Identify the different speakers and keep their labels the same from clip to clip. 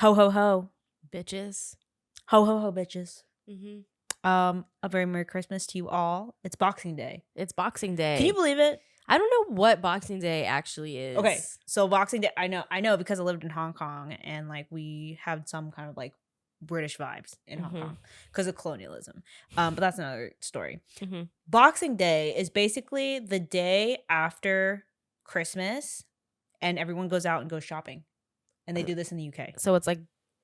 Speaker 1: Ho, ho, ho.
Speaker 2: Bitches.
Speaker 1: Ho, ho, ho, bitches.
Speaker 2: Mm-hmm.
Speaker 1: A very Merry Christmas to you all. It's Boxing Day.
Speaker 2: It's Boxing Day.
Speaker 1: Can you believe it?
Speaker 2: I don't know what Boxing Day actually is.
Speaker 1: Okay, so Boxing Day, I know because I lived in Hong Kong and like we had some kind of like British vibes in Hong Kong because of colonialism. But that's another story.
Speaker 2: Mm-hmm.
Speaker 1: Boxing Day is basically the day after Christmas, and everyone goes out and goes shopping, and they do this in the UK.
Speaker 2: So it's like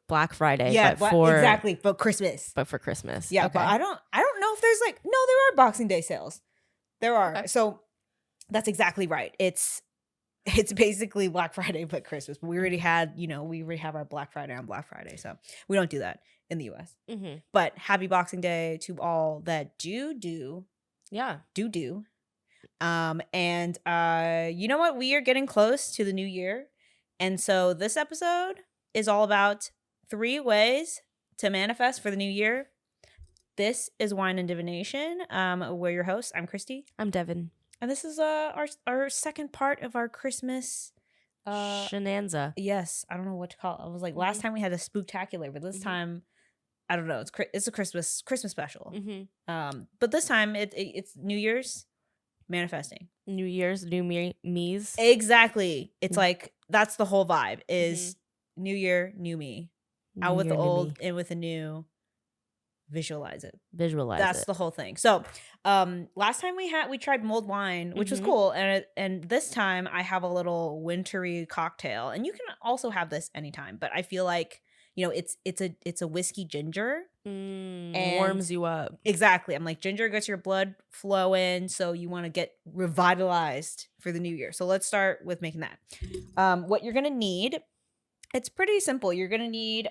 Speaker 2: Black Friday,
Speaker 1: Yeah,
Speaker 2: but for
Speaker 1: exactly, but Christmas.
Speaker 2: But for Christmas.
Speaker 1: Yeah,
Speaker 2: okay.
Speaker 1: but I don't know if there's like there are Boxing Day sales. There are.
Speaker 2: Okay.
Speaker 1: So that's exactly right. It's basically Black Friday but Christmas. But we already have our Black Friday on Black Friday, so we don't do that in the US.
Speaker 2: Mm-hmm.
Speaker 1: But happy Boxing Day to all that do.
Speaker 2: Yeah.
Speaker 1: Do. And you know what? We are getting close to the new year, and so this episode is all about 3 ways to manifest for the new year. This is Wine and Divination. We're your hosts. I'm Kristi.
Speaker 2: I'm Devin.
Speaker 1: And this is our second part of our Christmas
Speaker 2: shenanza.
Speaker 1: Yes, I don't know what to call it. I was like, last time we had a spooktacular, but this time, I don't know. It's a Christmas special. But this time it's New Year's manifesting.
Speaker 2: New Year's, new me's.
Speaker 1: Exactly. It's like that's the whole vibe. Is New Year, new me. Out with the old, in with the new. Visualize it. That's the whole thing. So last time we tried mulled wine, which was cool, and this time I have a little wintry cocktail, and you can also have this anytime, but I feel like it's a whiskey ginger,
Speaker 2: and warms you up.
Speaker 1: Exactly. I'm like, ginger gets your blood flowing, so you want to get revitalized for the new year. So let's start with making that. What you're gonna need, it's pretty simple. You're gonna need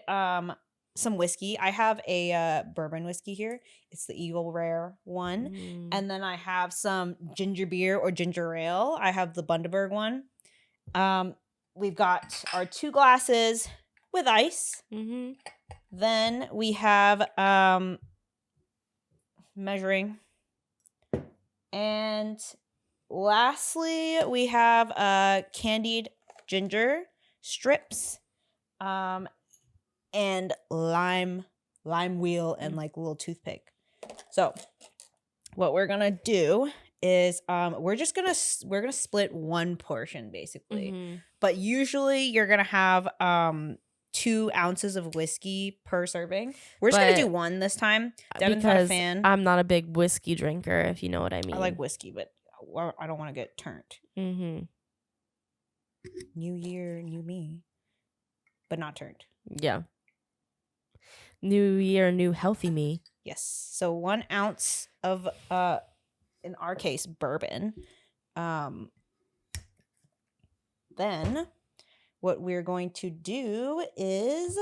Speaker 1: some whiskey. I have a bourbon whiskey here. It's the Eagle Rare one. And then I have some ginger beer or ginger ale. I have the Bundaberg one. We've got our 2 glasses with ice. Then we have measuring. And lastly, we have candied ginger strips. And lime wheel and like a little toothpick. So what we're gonna do is we're gonna split one portion basically. But usually you're gonna have 2 ounces of whiskey per serving. We're just gonna do 1 this time. Devin's not a fan.
Speaker 2: I'm not a big whiskey drinker, if you know what I mean.
Speaker 1: I like whiskey, but I don't want to get turned. New year, new me, but not turned.
Speaker 2: Yeah. New year, new healthy me.
Speaker 1: Yes. So 1 ounce of in our case, bourbon. Then what we're going to do is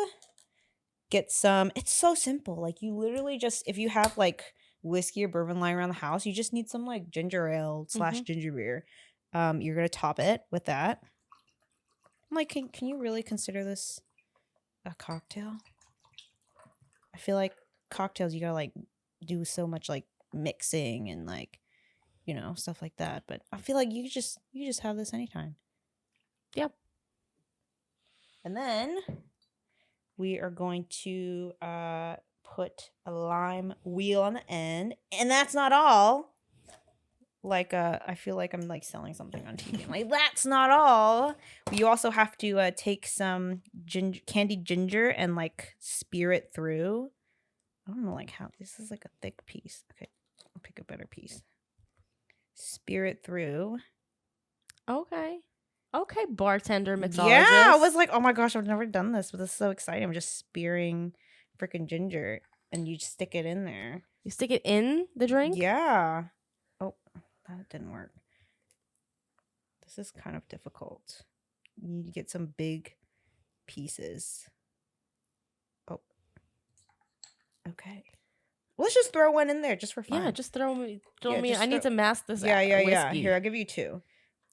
Speaker 1: get some, it's so simple. Like you literally just, if you have like whiskey or bourbon lying around the house, you just need some like ginger ale / ginger beer. You're going to top it with that. I'm like, can you really consider this a cocktail? I feel like cocktails, you gotta like do so much like mixing and like, stuff like that. But I feel like you just have this anytime.
Speaker 2: Yep.
Speaker 1: And then we are going to put a lime wheel on the end, and that's not all. Like I feel like I'm like selling something on TV. I'm like, that's not all. You also have to take some candied ginger and like spear it through. I don't know like how this is like a thick piece. Okay, I'll pick a better piece. Spear it through.
Speaker 2: Okay, bartender mixologist.
Speaker 1: Yeah, I was like, oh my gosh, I've never done this, but this is so exciting. I'm just spearing freaking ginger, and you just stick it in there.
Speaker 2: You stick it in the drink?
Speaker 1: Yeah. Oh. That didn't work. This is kind of difficult. You need to get some big pieces. Oh. Okay. Let's just throw 1 in there just for fun.
Speaker 2: Yeah, just throw me. I need to mask this.
Speaker 1: Yeah. Here, I'll give you 2.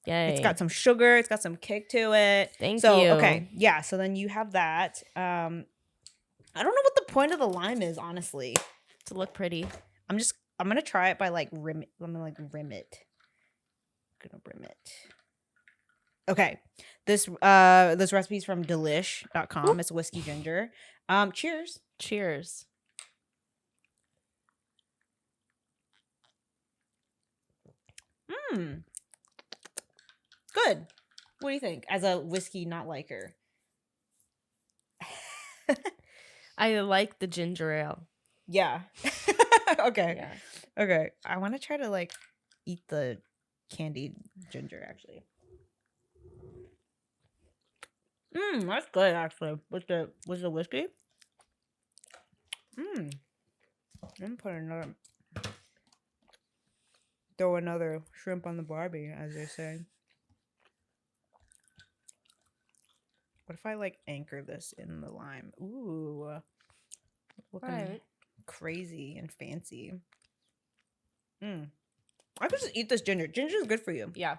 Speaker 2: Yay.
Speaker 1: It's got some sugar. It's got some kick to it.
Speaker 2: Thank you.
Speaker 1: Okay. Yeah. So then you have that. I don't know what the point of the lime is, honestly.
Speaker 2: To look pretty.
Speaker 1: I'm gonna try it by like rim it. I'm gonna rim it. Okay. This recipe is from delish.com. It's whiskey ginger. Cheers.
Speaker 2: Cheers.
Speaker 1: Good. What do you think as a whiskey not liker?
Speaker 2: I like the ginger ale.
Speaker 1: Yeah. Okay.
Speaker 2: Yeah.
Speaker 1: Okay. I want to try to like eat the candied ginger actually. That's good actually. With the whiskey. Let me throw another shrimp on the barbie, as they say. What if I like anchor this in the lime? Ooh. Looking
Speaker 2: Right.
Speaker 1: crazy and fancy. I could just eat this ginger. Ginger is good for you.
Speaker 2: Yeah.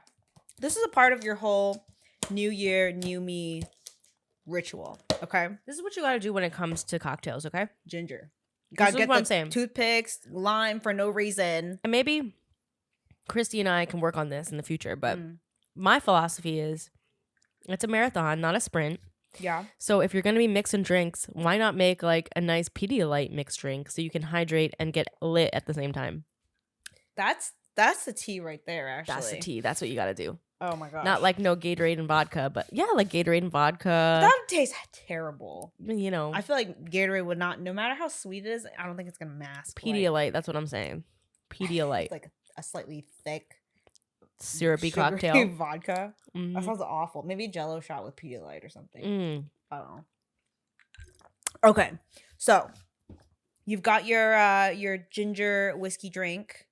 Speaker 1: This is a part of your whole new year, new me ritual. Okay?
Speaker 2: This is what you got to do when it comes to cocktails, okay?
Speaker 1: Ginger. You
Speaker 2: This
Speaker 1: gotta
Speaker 2: is
Speaker 1: get
Speaker 2: what
Speaker 1: the
Speaker 2: I'm saying.
Speaker 1: toothpicks, lime for no reason.
Speaker 2: And maybe Kristi and I can work on this in the future, but my philosophy is it's a marathon, not a sprint.
Speaker 1: Yeah.
Speaker 2: So if you're going to be mixing drinks, why not make like a nice Pedialyte mixed drink so you can hydrate and get lit at the same time?
Speaker 1: That's the tea right there, actually.
Speaker 2: That's the tea. That's what you got to do.
Speaker 1: Oh my gosh.
Speaker 2: Not like no Gatorade and vodka, but yeah, like Gatorade and vodka.
Speaker 1: That tastes terrible.
Speaker 2: You know,
Speaker 1: I feel like Gatorade would not, no matter how sweet it is, I don't think it's gonna mask
Speaker 2: Pedialyte. That's what I'm saying. Pedialyte.
Speaker 1: like a slightly thick
Speaker 2: Syrupy
Speaker 1: sugary
Speaker 2: cocktail.
Speaker 1: vodka. That
Speaker 2: Mhm.
Speaker 1: sounds awful. Maybe a Jello shot with Pedialyte or something. I don't know. Okay, so you've got your ginger whiskey drink.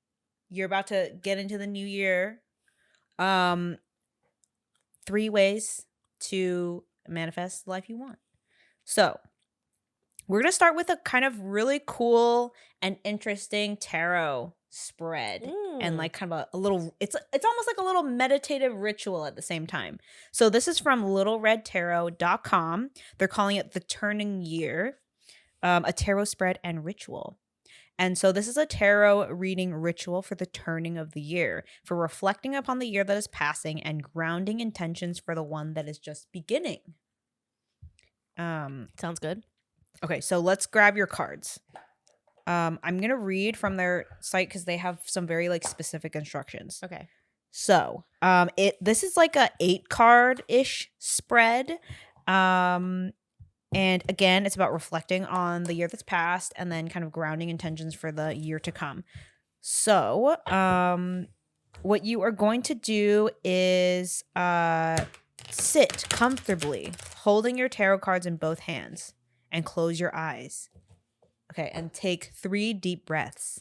Speaker 1: You're about to get into the new year. 3 ways to manifest the life you want. So we're gonna start with a kind of really cool and interesting tarot spread and like kind of a little it's almost like a little meditative ritual at the same time. So this is from littleredtarot.com. They're calling it the turning year, a tarot spread and ritual. And so this is a tarot reading ritual for the turning of the year, for reflecting upon the year that is passing and grounding intentions for the one that is just beginning.
Speaker 2: Sounds good.
Speaker 1: Okay, so let's grab your cards. I'm going to read from their site because they have some very like specific instructions.
Speaker 2: Okay.
Speaker 1: So this is like a 8-card-ish spread. And again, it's about reflecting on the year that's passed and then kind of grounding intentions for the year to come. So what you are going to do is sit comfortably, holding your tarot cards in both hands, and close your eyes. Okay, and take 3 deep breaths.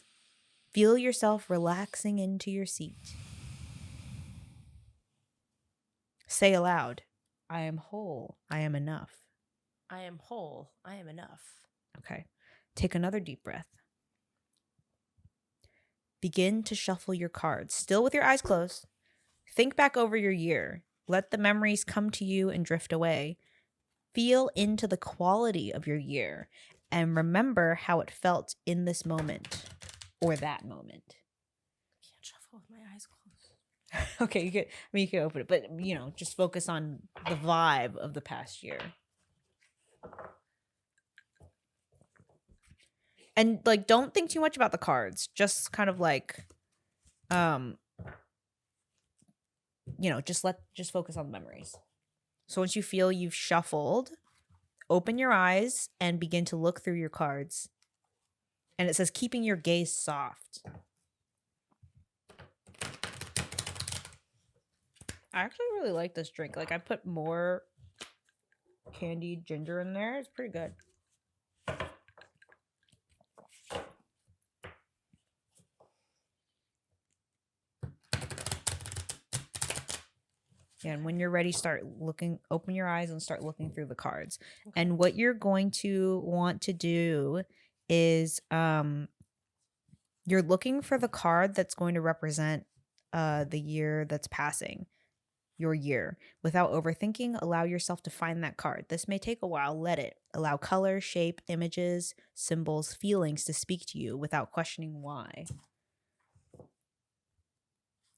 Speaker 1: Feel yourself relaxing into your seat. Say aloud, I am whole, I am enough.
Speaker 2: I am whole. I am enough.
Speaker 1: Okay. Take another deep breath. Begin to shuffle your cards, still with your eyes closed. Think back over your year. Let the memories come to you and drift away. Feel into the quality of your year and remember how it felt in this moment or that moment.
Speaker 2: I can't shuffle with my eyes closed.
Speaker 1: Okay, you can open it, but just focus on the vibe of the past year. And like don't think too much about the cards. Just kind of like just focus on the memories. So once you feel you've shuffled, open your eyes and begin to look through your cards. And it says keeping your gaze soft. I actually really like this drink. Like I put more candied ginger in there. It's pretty good. Yeah, and when you're ready, open your eyes and start looking through the cards. Okay. And what you're going to want to do is you're looking for the card that's going to represent the year that's passing, your year. Without overthinking, allow yourself to find that card. This may take a while. Let it. Allow color, shape, images, symbols, feelings to speak to you without questioning why.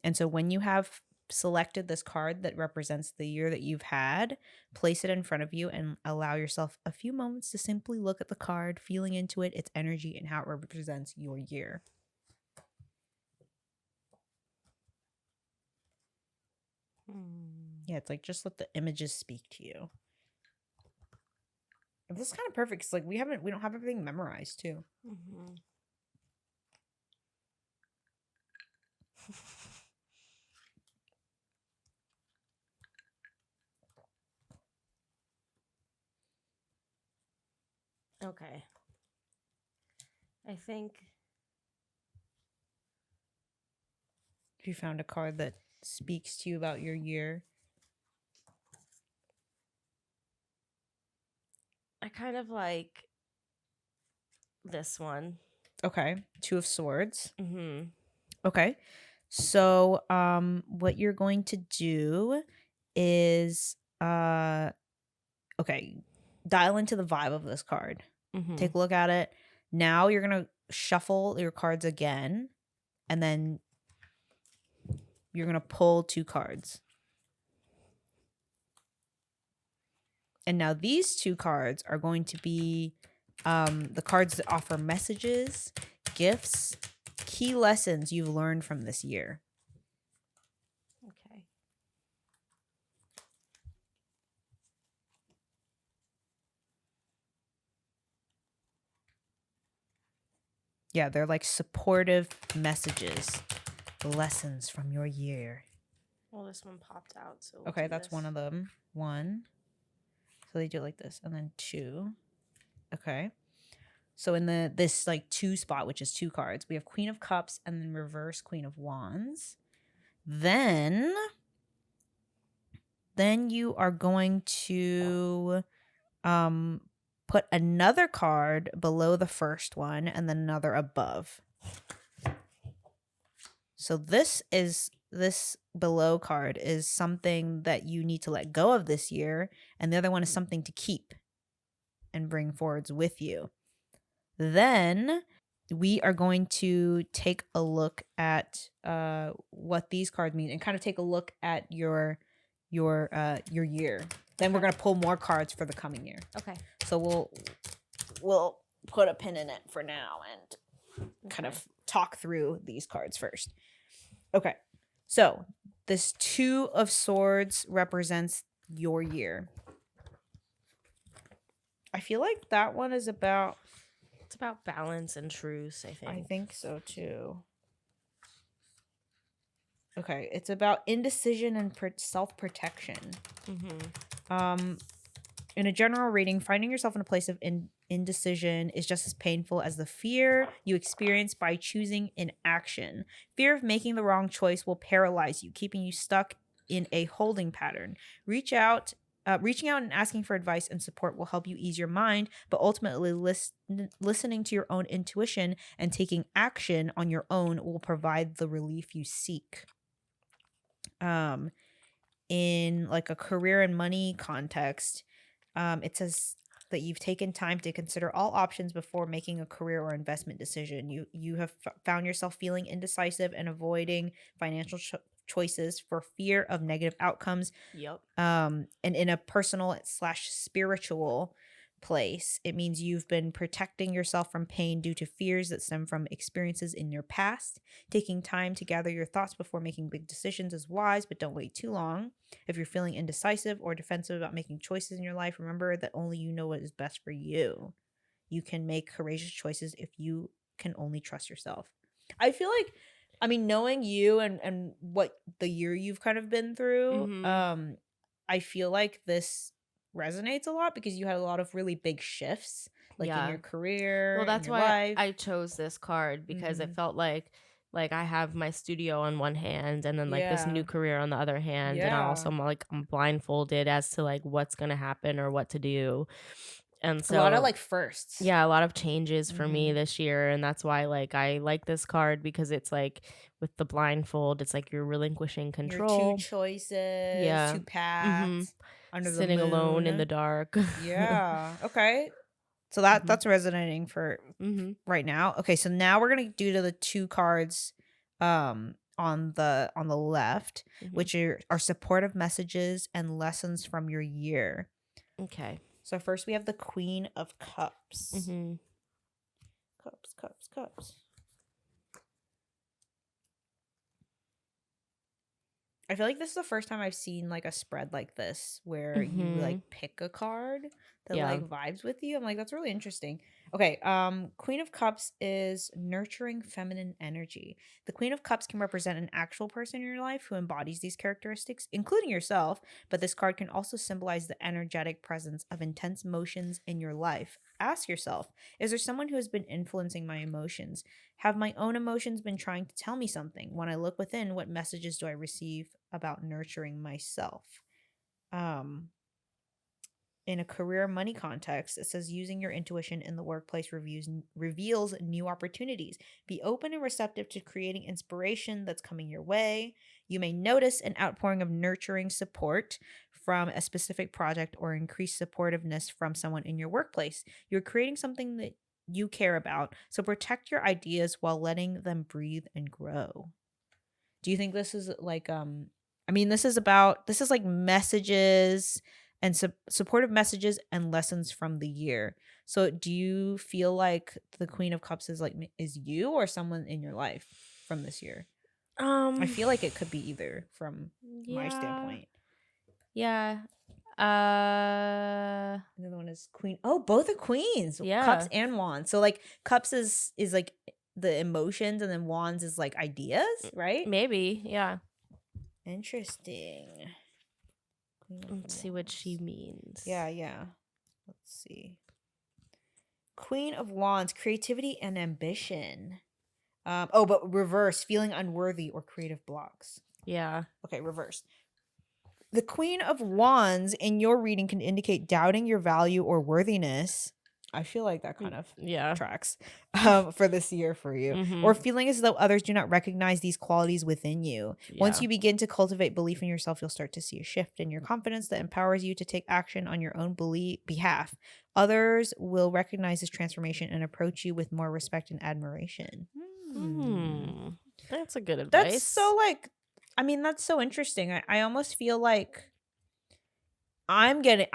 Speaker 1: And so when you have selected this card that represents the year that you've had, place it in front of you and allow yourself a few moments to simply look at the card, feeling into it, its energy, and how it represents your year. Yeah, it's like just let the images speak to you. This is kind of perfect because like we don't have everything memorized too.
Speaker 2: Okay. I think
Speaker 1: If you found a card that speaks to you about your year.
Speaker 2: I kind of like this one.
Speaker 1: Okay. 2 of Swords.
Speaker 2: Mm-hmm.
Speaker 1: Okay. So what you're going to do is okay, dial into the vibe of this card.
Speaker 2: Mm-hmm.
Speaker 1: Take a look at it. Now you're going to shuffle your cards again, and then you're going to pull 2 cards. And now these 2 cards are going to be the cards that offer messages, gifts, key lessons you've learned from this year.
Speaker 2: Okay.
Speaker 1: Yeah, they're like supportive messages, lessons from your year.
Speaker 2: Well, this one popped out, so
Speaker 1: Okay, that's one of them. 1. So they do it like this, and then 2. Okay. So in this like 2 spot, which is 2 cards, we have Queen of Cups and then reverse Queen of Wands. Then you are going to put another card below the first one and then another above. So this below card is something that you need to let go of this year, and the other one is something to keep and bring forwards with you. Then we are going to take a look at what these cards mean and kind of take a look at your year. Then we're going to pull more cards for the coming year.
Speaker 2: Okay.
Speaker 1: So we'll put a pin in it for now and kind of talk through these cards first. Okay. So this 2 of Swords represents your year. I feel like that one is about...
Speaker 2: It's about balance and truce, I think.
Speaker 1: I think so too. Okay, it's about indecision and self-protection.
Speaker 2: Mm-hmm.
Speaker 1: In a general reading, finding yourself in a place of indecision is just as painful as the fear you experience by choosing inaction. Fear of making the wrong choice will paralyze you, keeping you stuck in a holding pattern. Reaching out and asking for advice and support will help you ease your mind, but ultimately listening to your own intuition and taking action on your own will provide the relief you seek. In like a career and money context, it says that you've taken time to consider all options before making a career or investment decision. You have found yourself feeling indecisive and avoiding financial choices for fear of negative outcomes.
Speaker 2: Yep.
Speaker 1: And in a personal / spiritual place, it means you've been protecting yourself from pain due to fears that stem from experiences in your past. Taking time to gather your thoughts before making big decisions is wise, but don't wait too long. If you're feeling indecisive or defensive about making choices in your life, remember that only you know what is best for you. You can make courageous choices if you can only trust yourself. I feel like, I mean, knowing you and what the year you've kind of been through, I feel like this resonates a lot because you had a lot of really big shifts, like in your career.
Speaker 2: Well, that's
Speaker 1: in your
Speaker 2: why
Speaker 1: life.
Speaker 2: I chose this card, because it felt like I have my studio on one hand and then like this new career on the other hand, and also I'm blindfolded as to like what's gonna happen or what to do. And so
Speaker 1: a lot of like firsts.
Speaker 2: Yeah, a lot of changes for me this year, and that's why like I like this card, because it's like with the blindfold, it's like you're relinquishing control.
Speaker 1: Your 2 choices, 2 paths, under the
Speaker 2: sitting
Speaker 1: moon.
Speaker 2: alone in the dark.
Speaker 1: Yeah. Okay. So that's resonating for right now. Okay, so now we're gonna do to the 2 cards on the left, which are supportive messages and lessons from your year.
Speaker 2: Okay.
Speaker 1: So first we have the Queen of Cups. Cups. I feel like this is the first time I've seen like a spread like this where you like pick a card that like vibes with you. I'm like, that's really interesting. Okay, Queen of Cups is nurturing feminine energy. The Queen of Cups can represent an actual person in your life who embodies these characteristics, including yourself, but this card can also symbolize the energetic presence of intense emotions in your life. Ask yourself, is there someone who has been influencing my emotions? Have my own emotions been trying to tell me something? When I look within, what messages do I receive about nurturing myself? In a career money context, it says using your intuition in the workplace reveals new opportunities. Be open and receptive to creating inspiration that's coming your way. You may notice an outpouring of nurturing support from a specific project or increased supportiveness from someone in your workplace. You're creating something that you care about, so protect your ideas while letting them breathe and grow. Do you think this is like this is like messages and supportive messages and lessons from the year. So do you feel like the Queen of Cups is you or someone in your life from this year? I feel like it could be either from my standpoint.
Speaker 2: Yeah.
Speaker 1: The other one is Queen. Oh, both are queens.
Speaker 2: Yeah.
Speaker 1: Cups and Wands. So like Cups is like the emotions, and then Wands is like ideas, right?
Speaker 2: Maybe. Yeah.
Speaker 1: Interesting.
Speaker 2: Let's see what she means.
Speaker 1: Yeah. Let's see. Queen of Wands, creativity and ambition. But reverse, feeling unworthy or creative blocks.
Speaker 2: Yeah.
Speaker 1: Okay, reverse. The Queen of Wands in your reading can indicate doubting your value or worthiness. I feel like that kind of tracks for this year for you. Or feeling as though others do not recognize these qualities within you. Yeah. Once you begin to cultivate belief in yourself, you'll start to see a shift in your confidence that empowers you to take action on your own behalf. Others will recognize this transformation and approach you with more respect and admiration.
Speaker 2: That's a good advice.
Speaker 1: That's so that's so interesting. I almost feel like I'm getting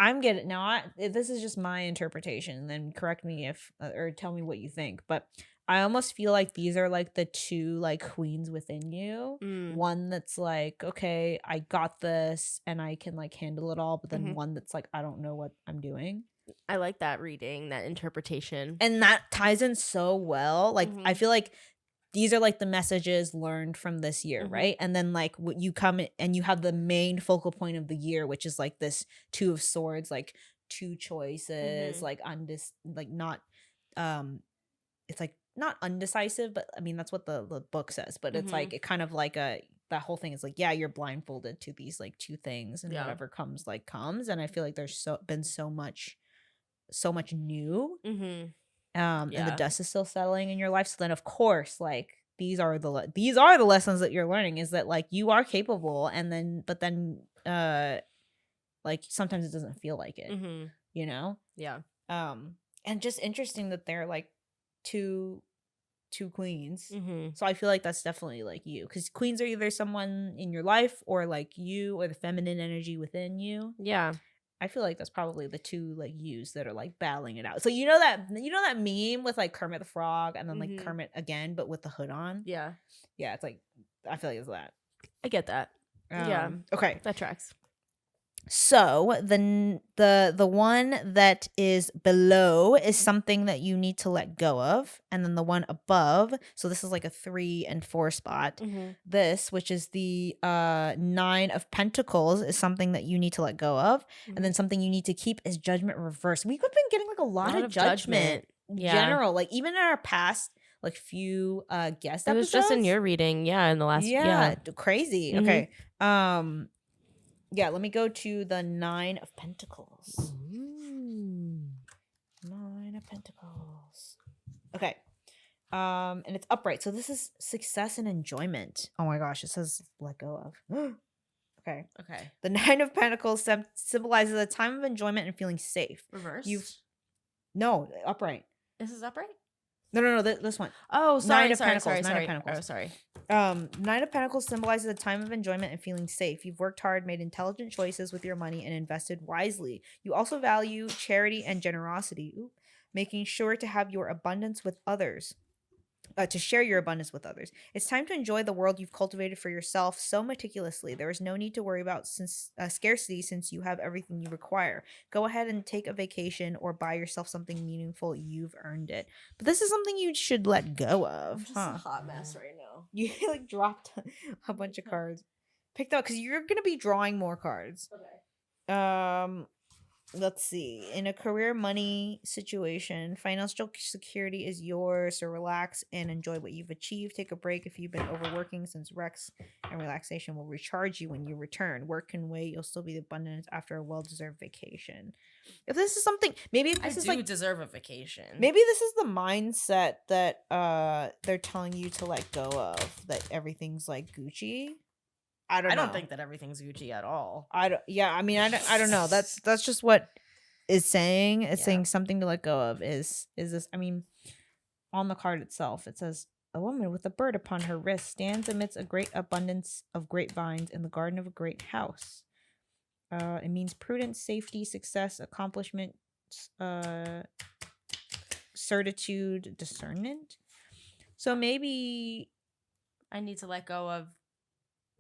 Speaker 1: now. This is just my interpretation. Then correct me if or tell me what you think. But I almost feel like these are like the two like queens within you. One that's like, okay, I got this and I can like handle it all. But then one that's like, I don't know what I'm doing.
Speaker 2: I like that reading, that interpretation,
Speaker 1: and that ties in so well. Like I feel like these are like the messages learned from this year, right? And then like you come and you have the main focal point of the year, which is like this Two of Swords, like two choices, like not it's like not undecisive, but I mean that's what the book says. But it's like it kind of like that whole thing is like, yeah, you're blindfolded to these like two things, and whatever comes like comes. And I feel like there's been so much new. And the dust is still settling in your life. So then, of course, like these are the lessons that you're learning, is that like you are capable, but then like sometimes it doesn't feel like it, you know?
Speaker 2: Yeah.
Speaker 1: And just interesting that they're like two queens. So I feel like that's definitely like you, because queens are either someone in your life or like you, or the feminine energy within you.
Speaker 2: Yeah.
Speaker 1: I feel like that's probably the two like yous that are like battling it out. So you know that meme with like Kermit the Frog and then like Kermit again, but with the hood on?
Speaker 2: Yeah.
Speaker 1: Yeah, it's like, I feel like it's that.
Speaker 2: I get that. Yeah.
Speaker 1: Okay.
Speaker 2: That tracks.
Speaker 1: So the one that is below is something that you need to let go of, and then the one above, so this is like a 3 and 4 spot. This, which is the 9 of Pentacles, is something that you need to let go of, and then something you need to keep is Judgment reversed. We've been getting like a lot of judgment in general, like even in our past like few guest episodes.
Speaker 2: It was just in your reading, in the last
Speaker 1: crazy. Okay. Yeah, let me go to the 9 of Pentacles. 9 of Pentacles. Okay. And it's upright. So this is success and enjoyment. Oh my gosh, it says let go of. Okay. The 9 of Pentacles symbolizes a time of enjoyment and feeling safe.
Speaker 2: Reverse?
Speaker 1: No, upright.
Speaker 2: This is upright?
Speaker 1: No. This one.
Speaker 2: Oh, sorry,
Speaker 1: Nine of
Speaker 2: sorry,
Speaker 1: Pentacles.
Speaker 2: sorry,
Speaker 1: Nine of
Speaker 2: sorry.
Speaker 1: Pentacles.
Speaker 2: Oh, sorry.
Speaker 1: Nine of Pentacles symbolizes a time of enjoyment and feeling safe. You've worked hard, made intelligent choices with your money, and invested wisely. You also value charity and generosity, making sure to have your abundance with others. To share your abundance with others. It's time to enjoy the world you've cultivated for yourself so meticulously. There is no need to worry about scarcity since you have everything you require. Go ahead and take a vacation or buy yourself something meaningful. You've earned it. But this is something you should let go of.
Speaker 2: I'm just a hot mess right now.
Speaker 1: You like dropped a bunch of cards. Picked up because you're gonna be drawing more cards.
Speaker 2: Okay.
Speaker 1: Let's see. In a career money situation, financial security is yours, so relax and enjoy what you've achieved. Take a break if you've been overworking, since rest and relaxation will recharge you when you return. Work can wait. You'll still be abundant after a well-deserved vacation. If this is something, maybe if this is like
Speaker 2: deserve a vacation.
Speaker 1: Maybe this is the mindset that they're telling you to let go of, that everything's like Gucci. I don't
Speaker 2: think that everything's Gucci at all.
Speaker 1: I don't know. That's just what it's saying. It's saying something to let go of is this. I mean, on the card itself, it says a woman with a bird upon her wrist stands amidst a great abundance of grapevines in the garden of a great house. It means prudence, safety, success, accomplishment, certitude, discernment. So maybe
Speaker 2: I need to let go of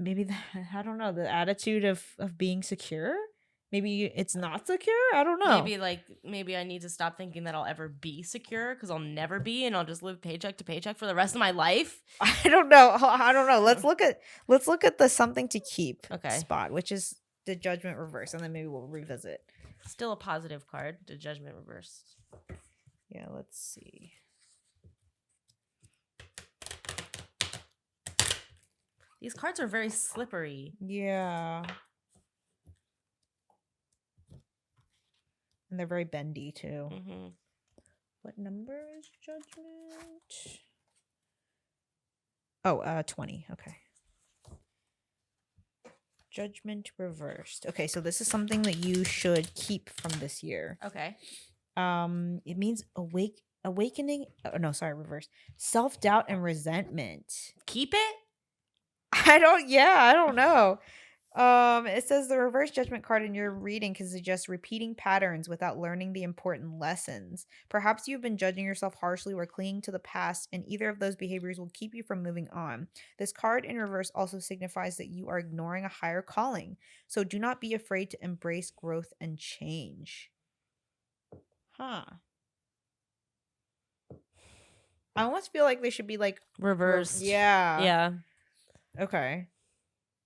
Speaker 1: I don't know, the attitude of being secure. Maybe it's not secure. I don't know.
Speaker 2: Maybe I need to stop thinking that I'll ever be secure, because I'll never be, and I'll just live paycheck to paycheck for the rest of my life.
Speaker 1: I don't know. Let's look at the something to keep spot, which is the Judgment reverse, and then maybe we'll revisit.
Speaker 2: Still a positive card, the Judgment reversed.
Speaker 1: Yeah, let's see.
Speaker 2: These cards are very slippery.
Speaker 1: Yeah. And they're very bendy too.
Speaker 2: Mm-hmm.
Speaker 1: What number is Judgment? Oh, 20. Okay. Judgment reversed. Okay, so this is something that you should keep from this year.
Speaker 2: Okay.
Speaker 1: It means awakening. Oh, no, sorry, reverse. Self-doubt and resentment.
Speaker 2: Keep it?
Speaker 1: I don't know. It says the reverse judgment card in your reading can suggest repeating patterns without learning the important lessons. Perhaps you've been judging yourself harshly or clinging to the past, and either of those behaviors will keep you from moving on. This card in reverse also signifies that you are ignoring a higher calling. So do not be afraid to embrace growth and change. Huh. I almost feel like they should be like
Speaker 2: reversed.
Speaker 1: Yeah. Okay.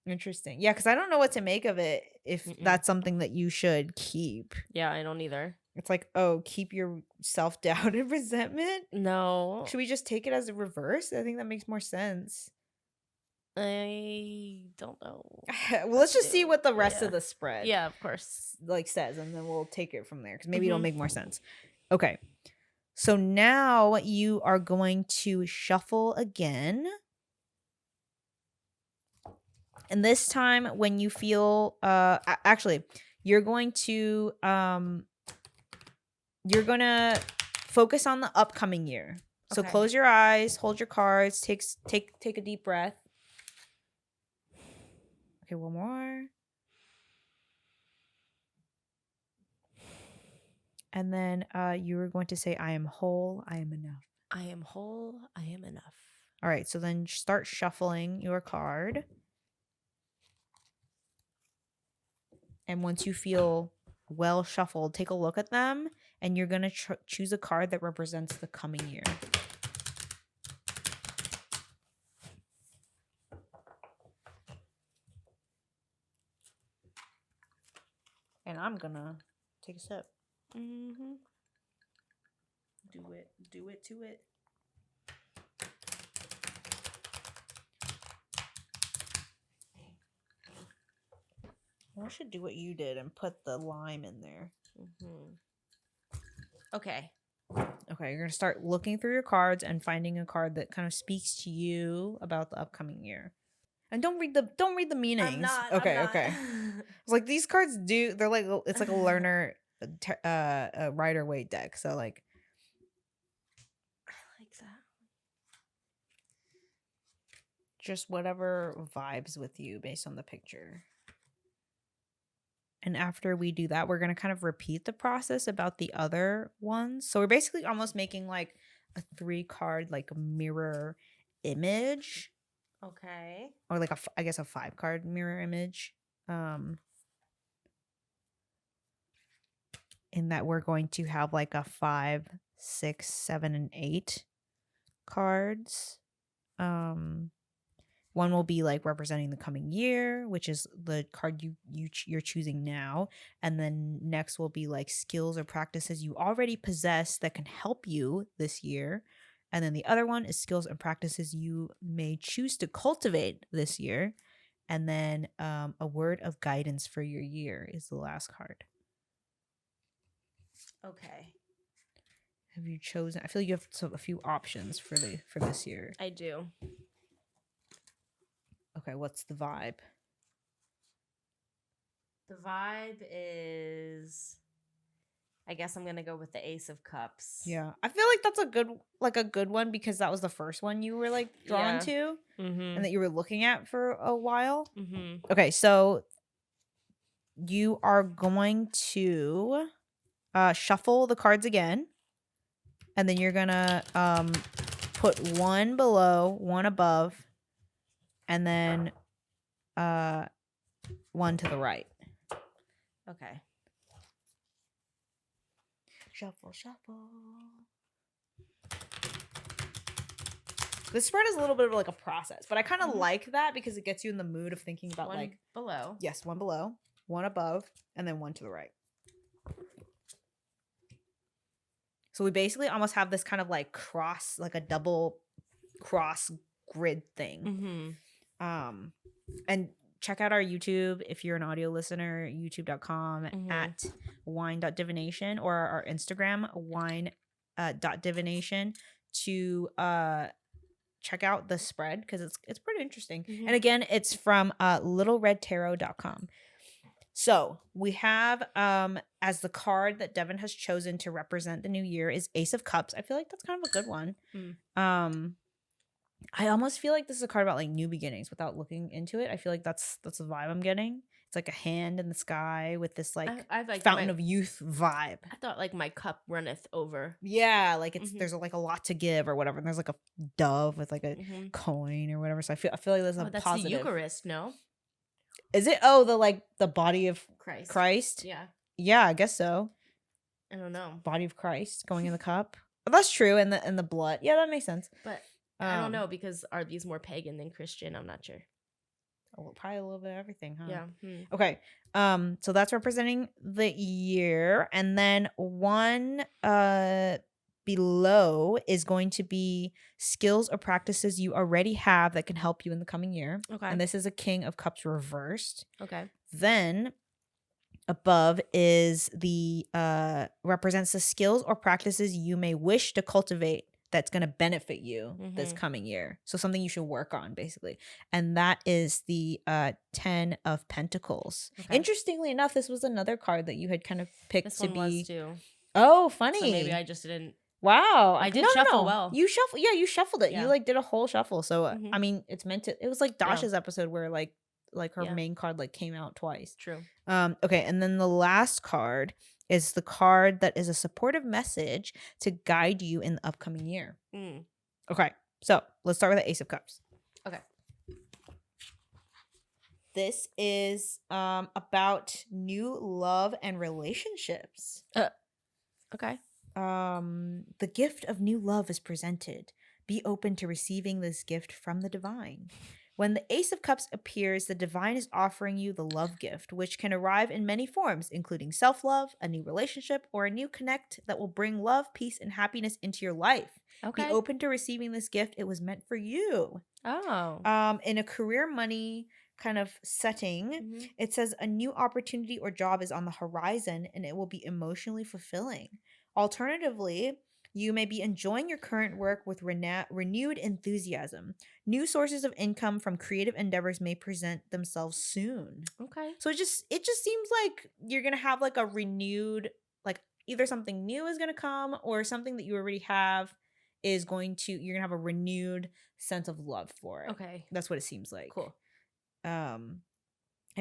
Speaker 1: Interesting. Yeah, because I don't know what to make of it if that's something that you should keep.
Speaker 2: Yeah, I don't either.
Speaker 1: It's like, keep your self-doubt and resentment?
Speaker 2: No.
Speaker 1: Should we just take it as a reverse? I think that makes more sense.
Speaker 2: I don't know.
Speaker 1: Well, let's just see what the rest of the spread
Speaker 2: of course
Speaker 1: says, and then we'll take it from there, because maybe it'll make more sense. Okay. So now you are going to shuffle again. And this time when you feel actually you're going to focus on the upcoming year. So close your eyes, hold your cards, take a deep breath. Okay, one more. And then you are going to say, I am whole, I am enough.
Speaker 2: I am whole, I am enough.
Speaker 1: All right, so then start shuffling your card. And once you feel well shuffled, take a look at them, and you're going to choose a card that represents the coming year. And I'm going to take a sip.
Speaker 2: Mm-hmm.
Speaker 1: Do it to it. I should do what you did and put the lime in there.
Speaker 2: Mm-hmm. Okay,
Speaker 1: you're going to start looking through your cards and finding a card that kind of speaks to you about the upcoming year. And don't read the meanings.
Speaker 2: I'm not.
Speaker 1: Okay. It's like these cards they're like, it's like a learner Rider Waite deck. So like,
Speaker 2: I like
Speaker 1: just whatever vibes with you based on the picture. And after we do that, we're going to kind of repeat the process about the other ones. So we're basically almost making like a 3-card like mirror image.
Speaker 2: Okay.
Speaker 1: Or like I guess a 5-card mirror image. In that we're going to have like a 5, 6, 7, and 8 cards. One will be like representing the coming year, which is the card you're choosing now, and then next will be like skills or practices you already possess that can help you this year, and then the other one is skills and practices you may choose to cultivate this year, and then a word of guidance for your year is the last card.
Speaker 2: Okay.
Speaker 1: Have you chosen? I feel like you have a few options for this year.
Speaker 2: I do.
Speaker 1: Okay, what's the vibe?
Speaker 2: The vibe is, I guess I'm gonna go with the Ace of Cups.
Speaker 1: Yeah, I feel like that's a good one because that was the first one you were like drawn to, and that you were looking at for a while. Okay, so you are going to shuffle the cards again, and then you're gonna put one below, one above, and then one to the right.
Speaker 2: Okay.
Speaker 1: Shuffle. This spread is a little bit of like a process, but I kind of like that because it gets you in the mood of thinking about
Speaker 2: one
Speaker 1: like
Speaker 2: below.
Speaker 1: Yes, one below, one above, and then one to the right. So we basically almost have this kind of like cross, like a double cross grid thing. And check out our YouTube if you're an audio listener, youtube.com at wine.divination, or our Instagram, wine.divination, to check out the spread because it's pretty interesting. And again, it's from littleredtarot.com. So we have as the card that Devin has chosen to represent the new year is Ace of Cups. I feel like that's kind of a good one. I almost feel like this is a card about like new beginnings without looking into it. I feel like that's the vibe I'm getting. It's like a hand in the sky with this like fountain of youth vibe.
Speaker 2: I thought like my cup runneth over.
Speaker 1: Yeah, like it's there's like a lot to give or whatever. And there's like a dove with like a coin or whatever. So I feel like there's a
Speaker 2: that's
Speaker 1: positive.
Speaker 2: The Eucharist, no?
Speaker 1: Is it? Oh, the body of Christ?
Speaker 2: Yeah.
Speaker 1: Yeah, I guess so.
Speaker 2: I don't know.
Speaker 1: Body of Christ going in the cup. But that's true. And the blood. Yeah, that makes sense.
Speaker 2: But I don't know because are these more pagan than Christian? I'm not sure.
Speaker 1: Oh, probably a little bit of everything, huh?
Speaker 2: Yeah.
Speaker 1: Okay. So that's representing the year, and then one below is going to be skills or practices you already have that can help you in the coming year.
Speaker 2: Okay.
Speaker 1: And this is a King of Cups reversed.
Speaker 2: Okay.
Speaker 1: Then above is the represents the skills or practices you may wish to cultivate that's going to benefit you this coming year. So something you should work on, basically. And that is the 10 of Pentacles. Okay. Interestingly enough, this was another card that you had kind of picked
Speaker 2: this
Speaker 1: to
Speaker 2: one
Speaker 1: be.
Speaker 2: Was too.
Speaker 1: Oh, funny.
Speaker 2: So maybe I just didn't.
Speaker 1: Wow.
Speaker 2: I did shuffle well.
Speaker 1: You shuffled. Yeah, you shuffled it. Yeah. You like did a whole shuffle. So I mean, it's meant to. It was like Dasha's episode where like her main card like came out twice.
Speaker 2: True.
Speaker 1: Okay, and then the last card is the card that is a supportive message to guide you in the upcoming year. Okay, so let's start with the Ace of Cups.
Speaker 2: Okay.
Speaker 1: This is about new love and relationships.
Speaker 2: Okay.
Speaker 1: The gift of new love is presented. Be open to receiving this gift from the divine. When the Ace of Cups appears, the divine is offering you the love gift, which can arrive in many forms, including self-love, a new relationship, or a new connect that will bring love, peace, and happiness into your life. Okay. Be open to receiving this gift. It was meant for you.
Speaker 2: Oh.
Speaker 1: In a career money kind of setting, it says a new opportunity or job is on the horizon and it will be emotionally fulfilling. Alternatively, you may be enjoying your current work with renewed enthusiasm. New sources of income from creative endeavors may present themselves soon.
Speaker 2: Okay.
Speaker 1: So it just seems like you're going to have like a renewed, like either something new is going to come or something that you already have is you're gonna have a renewed sense of love for it.
Speaker 2: Okay.
Speaker 1: That's what it seems like.
Speaker 2: Cool.
Speaker 1: I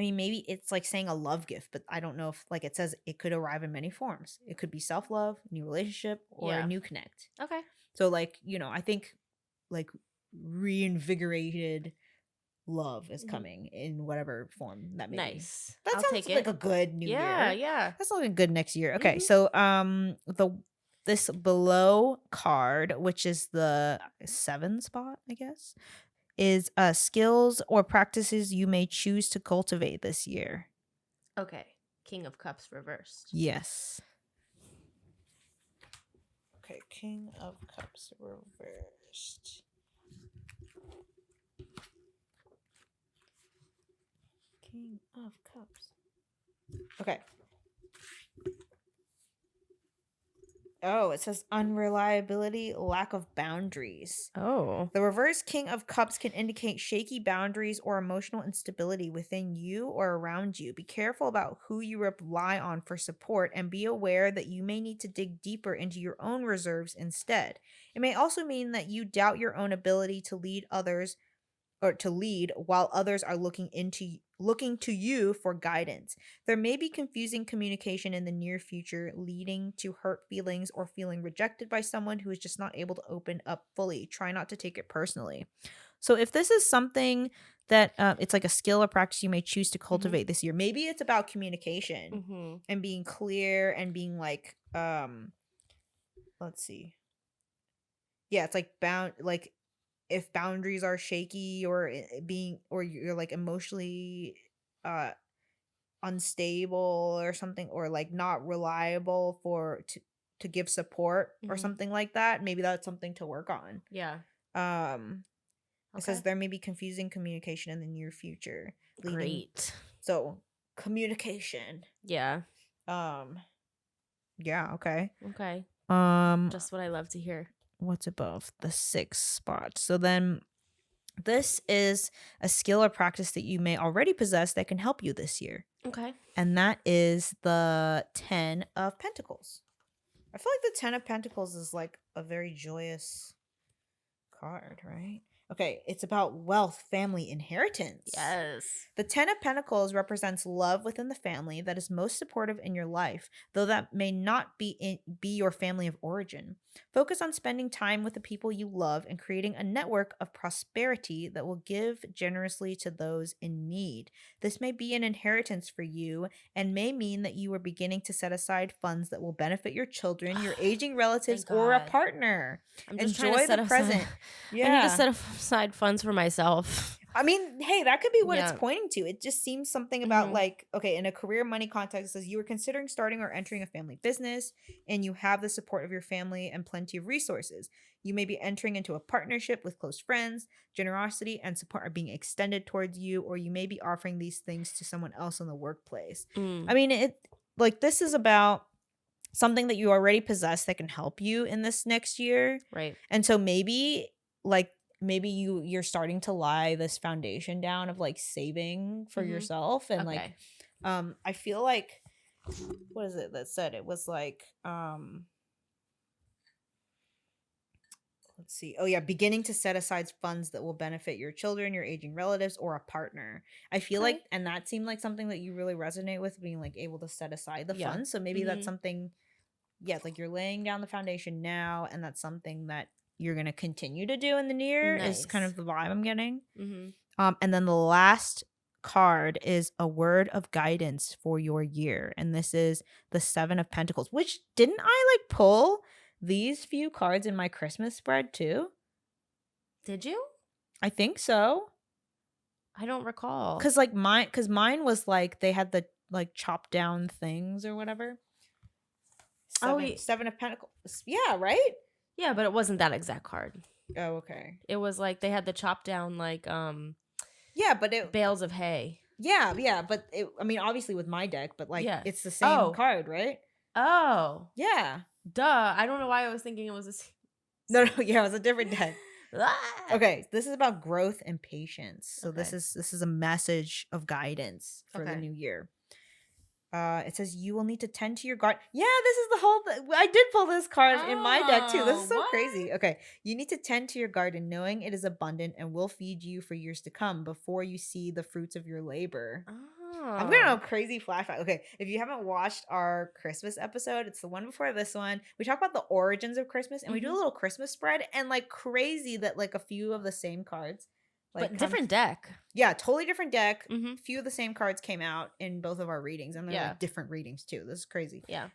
Speaker 1: mean, maybe it's like saying a love gift, but I don't know if, like it says, it could arrive in many forms. It could be self-love, new relationship, or a new connect.
Speaker 2: Okay.
Speaker 1: So like, I think like reinvigorated love is coming in whatever form that may be.
Speaker 2: Nice.
Speaker 1: That sounds like a good new year.
Speaker 2: Yeah.
Speaker 1: That's like a good next year. Okay, so this below card, which is the 7 spot, I guess, is skills or practices you may choose to cultivate this year.
Speaker 2: Okay. King of Cups reversed.
Speaker 1: Yes. Okay, King of Cups reversed. King of Cups. Okay. Oh, it says unreliability, lack of boundaries.
Speaker 2: Oh.
Speaker 1: The reverse King of Cups can indicate shaky boundaries or emotional instability within you or around you. Be careful about who you rely on for support and be aware that you may need to dig deeper into your own reserves instead. It may also mean that you doubt your own ability to lead others or to lead while others are looking to you for guidance. There may be confusing communication in the near future, leading to hurt feelings or feeling rejected by someone who is just not able to open up fully. Try not to take it personally. So if this is something that it's like a skill or practice you may choose to cultivate this year, maybe it's about communication and being clear and being like, let's see. Yeah, it's like if boundaries are shaky or you're like emotionally unstable or something, or like not reliable to give support or something like that, maybe that's something to work on.
Speaker 2: Yeah.
Speaker 1: It says there may be confusing communication in the near future.
Speaker 2: Great.
Speaker 1: So communication.
Speaker 2: Yeah.
Speaker 1: Yeah, okay.
Speaker 2: Okay. Just what I love to hear.
Speaker 1: What's above the 6 spot? So then this is a skill or practice that you may already possess that can help you this year.
Speaker 2: Okay.
Speaker 1: And that is the 10 of Pentacles. I feel like the 10 of Pentacles is like a very joyous card, right? Okay, it's about wealth, family, inheritance.
Speaker 2: Yes.
Speaker 1: The 10 of Pentacles represents love within the family that is most supportive in your life, though that may not be your family of origin. Focus on spending time with the people you love and creating a network of prosperity that will give generously to those in need. This may be an inheritance for you and may mean that you are beginning to set aside funds that will benefit your children, your aging relatives, or a partner.
Speaker 2: I'm just
Speaker 1: enjoy the present.
Speaker 2: Yeah. I need to set aside funds for myself.
Speaker 1: I mean, hey, that could be what it's pointing to. It just seems something about like, okay, in a career money context, it says you are considering starting or entering a family business and you have the support of your family and plenty of resources. You may be entering into a partnership with close friends. Generosity and support are being extended towards you, or you may be offering these things to someone else in the workplace. I mean, this is about something that you already possess that can help you in this next year.
Speaker 2: Right.
Speaker 1: And so maybe you're starting to lie this foundation down of like saving for yourself and like I feel like, what is it that said it was like let's see. Oh yeah, beginning to set aside funds that will benefit your children, your aging relatives, or a partner. I feel like, and that seemed like something that you really resonate with, being like able to set aside the funds. So maybe that's something, like you're laying down the foundation now, and that's something that you're going to continue to do in the near is kind of the vibe I'm getting. And then the last card is a word of guidance for your year. And this is the 7 of Pentacles, which didn't I like pull these few cards in my Christmas spread too?
Speaker 2: Did you?
Speaker 1: I think so.
Speaker 2: I don't recall.
Speaker 1: Cause mine was like they had the like chopped down things or whatever. 7 of Pentacles. Yeah, right?
Speaker 2: Yeah, but it wasn't that exact card.
Speaker 1: Oh, okay.
Speaker 2: It was like they had the chopped down like
Speaker 1: yeah, but
Speaker 2: bales of hay.
Speaker 1: Yeah, but I mean obviously with my deck, but like it's the same card, right?
Speaker 2: Oh.
Speaker 1: Yeah.
Speaker 2: Duh. I don't know why I was thinking it was the same.
Speaker 1: No, yeah, it was a different deck. Okay, this is about growth and patience. So this is a message of guidance for the new year. It says you will need to tend to your garden. Yeah, this is the whole I did pull this card in my deck too. This is so crazy. Okay. You need to tend to your garden, knowing it is abundant and will feed you for years to come before you see the fruits of your labor. I'm going on a crazy flashback. Okay, if you haven't watched our Christmas episode, it's the one before this one. We talk about the origins of Christmas, and we do a little Christmas spread, and like crazy that like a few of the same cards, like
Speaker 2: but different deck.
Speaker 1: Yeah, totally different deck. Few of the same cards came out in both of our readings, and they're like different readings too. This is crazy.
Speaker 2: Yeah.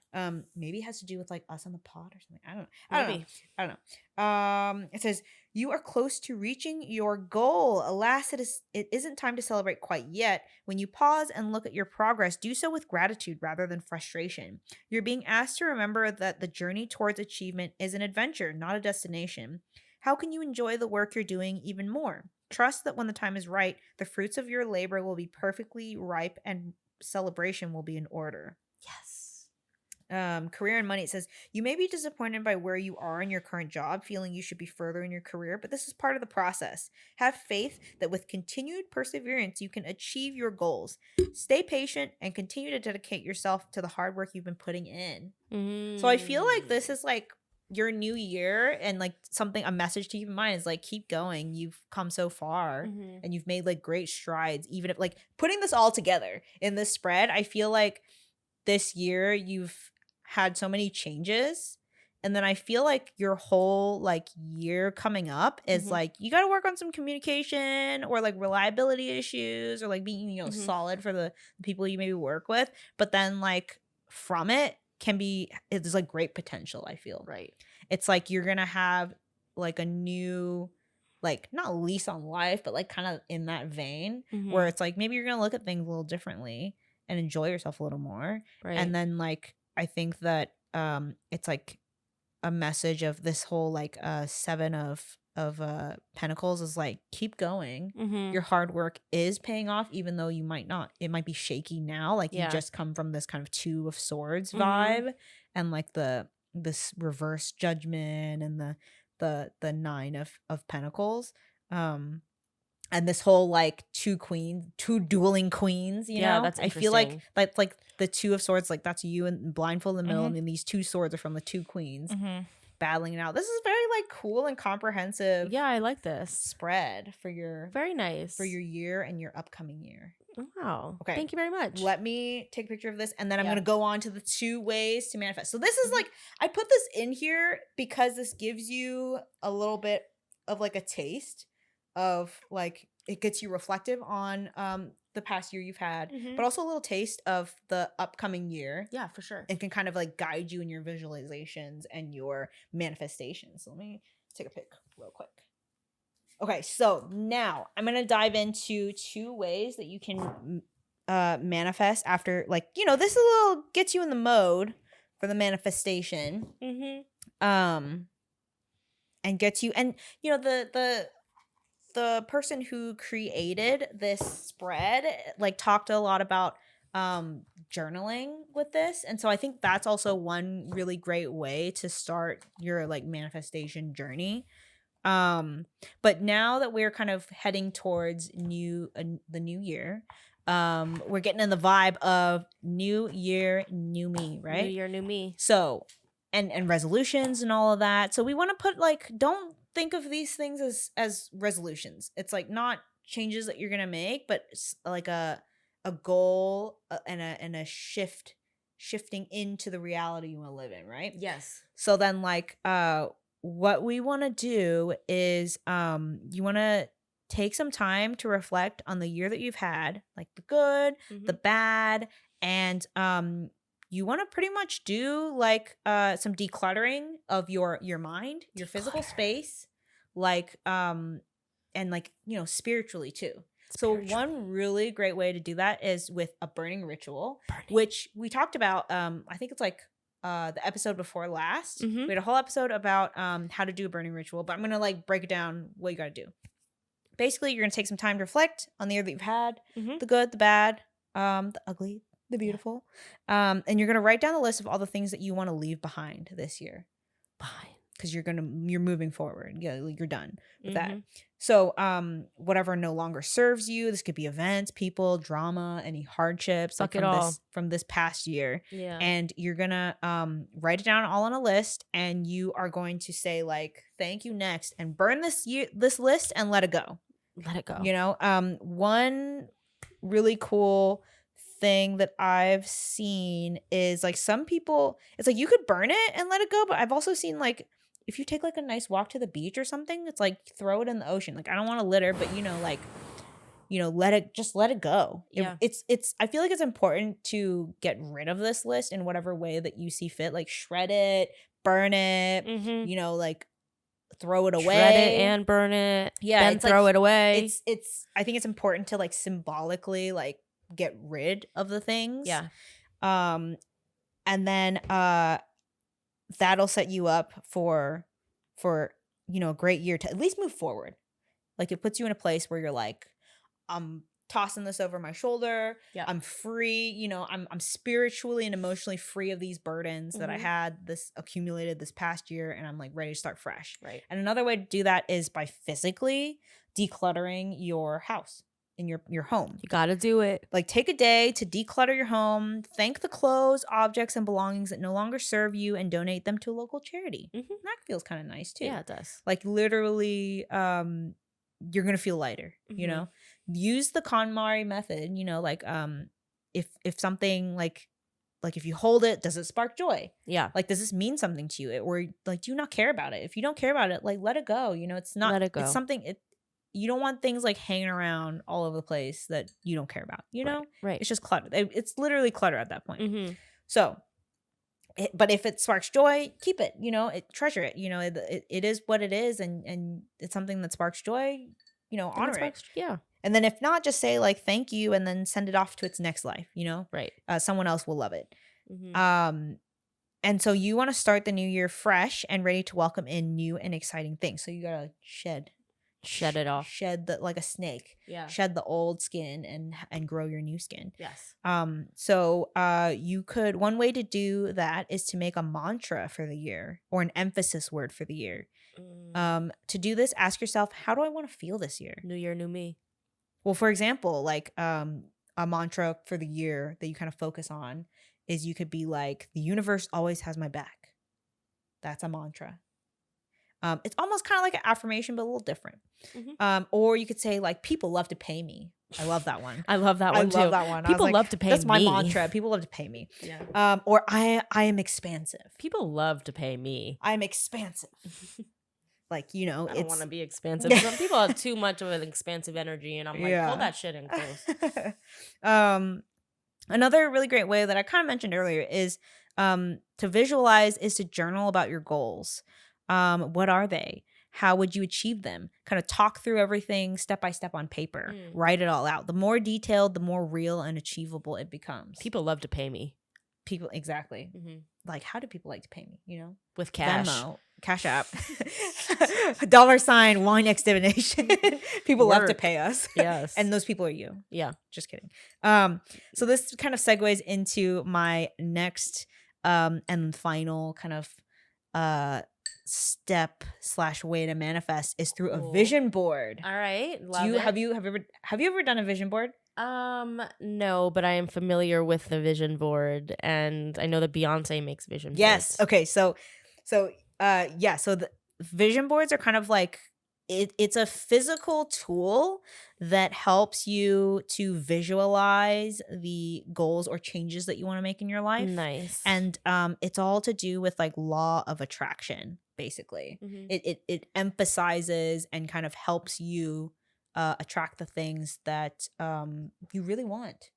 Speaker 1: Maybe it has to do with like us on the pod or something. I don't know. It says you are close to reaching your goal. Alas, it isn't time to celebrate quite yet. When you pause and look at your progress, do so with gratitude rather than frustration. You're being asked to remember that the journey towards achievement is an adventure, not a destination. How can you enjoy the work you're doing even more? Trust that when the time is right, the fruits of your labor will be perfectly ripe and celebration will be in order.
Speaker 2: Yes.
Speaker 1: Career and money. It says, you may be disappointed by where you are in your current job, feeling you should be further in your career, but this is part of the process. Have faith that with continued perseverance, you can achieve your goals. Stay patient and continue to dedicate yourself to the hard work you've been putting in. So I feel like this is like your new year, and like a message to keep in mind is like, keep going. You've come so far and you've made like great strides. Even if like putting this all together in this spread, I feel like this year you've had so many changes, and then I feel like your whole like year coming up is like you got to work on some communication or like reliability issues or like being solid for the people you maybe work with, but then like from it's like great potential. I feel
Speaker 2: right.
Speaker 1: It's like you're gonna have like a new, like not lease on life, but like kind of in that vein where it's like maybe you're gonna look at things a little differently and enjoy yourself a little more.
Speaker 2: Right.
Speaker 1: And then like I think that it's like a message of this whole like seven of pentacles is like, keep going. Your hard work is paying off, even though you might not, it might be shaky now, like you just come from this kind of two of swords vibe and like this reverse judgment and the nine of pentacles, and this whole like two dueling queens, you know.
Speaker 2: That's
Speaker 1: I feel like that's like the two of swords, like that's you and blindfold in the middle, and then these two swords are from the two queens battling it out. This is very like cool and comprehensive.
Speaker 2: Yeah, I like this
Speaker 1: spread for your
Speaker 2: very nice
Speaker 1: for your year and your upcoming year.
Speaker 2: Wow.
Speaker 1: Okay.
Speaker 2: Thank you very much.
Speaker 1: Let me take a picture of this, and then I'm going to go on to the 2 ways to manifest. So this is like, I put this in here because this gives you a little bit of like a taste of like, it gets you reflective on the past year you've had, but also a little taste of the upcoming year.
Speaker 2: Yeah, for sure.
Speaker 1: It can kind of like guide you in your visualizations and your manifestations. So let me take a pic real quick. Okay, so now I'm going to dive into 2 ways that you can manifest after, like, this a little gets you in the mode for the manifestation. And gets you, and the person who created this spread like talked a lot about journaling with this, and so I think that's also one really great way to start your like manifestation journey. But now that we're kind of heading towards the new year, we're getting in the vibe of new year, new me, right?
Speaker 2: New year, new me.
Speaker 1: So, and resolutions and all of that. So we want to put like, don't think of these things as resolutions. It's like not changes that you're gonna make, but it's like a goal and a shifting into the reality you want to live in, right?
Speaker 2: Yes.
Speaker 1: So then like what we want to do is you want to take some time to reflect on the year that you've had, like the good, the bad, and you want to pretty much do like some decluttering of your mind, your physical space, like and like spiritually too. So one really great way to do that is with a burning ritual, which we talked about. I think it's like the episode before last. We had a whole episode about how to do a burning ritual, but I'm gonna like break it down what you gotta do. Basically, you're gonna take some time to reflect on the year that you've had, the good, the bad, the ugly, the beautiful, and you're gonna write down the list of all the things that you want to leave behind this year. because you're moving forward. Yeah, like you're done with that. So whatever no longer serves you, this could be events, people, drama, any hardships
Speaker 2: Fuck it all.
Speaker 1: from this past year.
Speaker 2: Yeah.
Speaker 1: And you're gonna write it down all on a list, and you are going to say like thank you next, and burn this list and let it go.
Speaker 2: Let it go.
Speaker 1: You know, one really cool thing that I've seen is like some people, it's like you could burn it and let it go, but I've also seen like if you take like a nice walk to the beach or something, it's like throw it in the ocean. Like I don't want to litter, but let it go.
Speaker 2: Yeah.
Speaker 1: It's I feel like it's important to get rid of this list in whatever way that you see fit, like shred it, burn it, like throw it away.
Speaker 2: Shred it and burn it.
Speaker 1: Yeah.
Speaker 2: Then throw it away.
Speaker 1: It's I think it's important to like symbolically like get rid of the things.
Speaker 2: Yeah.
Speaker 1: And then that'll set you up for a great year to at least move forward. Like it puts you in a place where you're like, I'm tossing this over my shoulder.
Speaker 2: Yeah.
Speaker 1: I'm free. I'm spiritually and emotionally free of these burdens that I had this accumulated this past year, and I'm like ready to start fresh.
Speaker 2: Right.
Speaker 1: And another way to do that is by physically decluttering your house in your home.
Speaker 2: You got to do it.
Speaker 1: Like take a day to declutter your home, thank the clothes, objects, and belongings that no longer serve you, and donate them to a local charity. That feels kind of nice too.
Speaker 2: Yeah, it does.
Speaker 1: Like literally, you're gonna feel lighter. Use the KonMari method. If something like if you hold it, does it spark joy?
Speaker 2: Yeah.
Speaker 1: Like, does this mean something to you? Or like, do you not care about it? If you don't care about it, like let it go. It's not. Let it go. It's something. You don't want things like hanging around all over the place that you don't care about,
Speaker 2: Right.
Speaker 1: It's just clutter. It's literally clutter at that point. So, but if it sparks joy, keep it, treasure it. It is what it is. And it's something that sparks joy, honor it.
Speaker 2: Yeah.
Speaker 1: And then if not, just say like, thank you. And then send it off to its next life,
Speaker 2: Right.
Speaker 1: Someone else will love it. And so you want to start the new year fresh and ready to welcome in new and exciting things. So you got to shed it off, like a snake.
Speaker 2: Yeah.
Speaker 1: Shed the old skin and grow your new skin.
Speaker 2: Yes.
Speaker 1: So you could, one way to do that is to make a mantra for the year or an emphasis word for the year. To do this, ask yourself, how do I want to feel this year?
Speaker 2: New year, new me.
Speaker 1: Well, for example, like a mantra for the year that you kind of focus on is you could be like, the universe always has my back. That's a mantra. It's almost kind of like an affirmation, but a little different. Or you could say like, people love to pay me. I love that one.
Speaker 2: I love that one too.
Speaker 1: Love that one.
Speaker 2: People love to pay me.
Speaker 1: That's my mantra. People love to pay me. Yeah. Or I am expansive.
Speaker 2: People love to pay me.
Speaker 1: I'm expansive. Like,
Speaker 2: I don't want to be expansive. Some people have too much of an expansive energy, and I'm like, pull that shit in close.
Speaker 1: Another really great way that I kind of mentioned earlier is to visualize, is to journal about your goals. What are they? How would you achieve them? Kind of talk through everything step by step on paper. Write it all out. The more detailed, the more real and achievable it becomes.
Speaker 2: People love to pay me.
Speaker 1: People, exactly. Like, how do people like to pay me?
Speaker 2: With cash.
Speaker 1: Venmo, Cash App, $, Wine Divination. People love to pay us.
Speaker 2: Yes.
Speaker 1: And those people are you.
Speaker 2: Yeah.
Speaker 1: Just kidding. So this kind of segues into my next and final kind of step / way to manifest is through a vision board.
Speaker 2: All right.
Speaker 1: Have you ever done a vision board?
Speaker 2: No, but I am familiar with the vision board, and I know that Beyonce makes vision boards.
Speaker 1: Yes. Okay. So the vision boards are kind of like it's a physical tool that helps you to visualize the goals or changes that you want to make in your life.
Speaker 2: Nice.
Speaker 1: And it's all to do with like law of attraction, basically. It emphasizes and kind of helps you attract the things that you really want,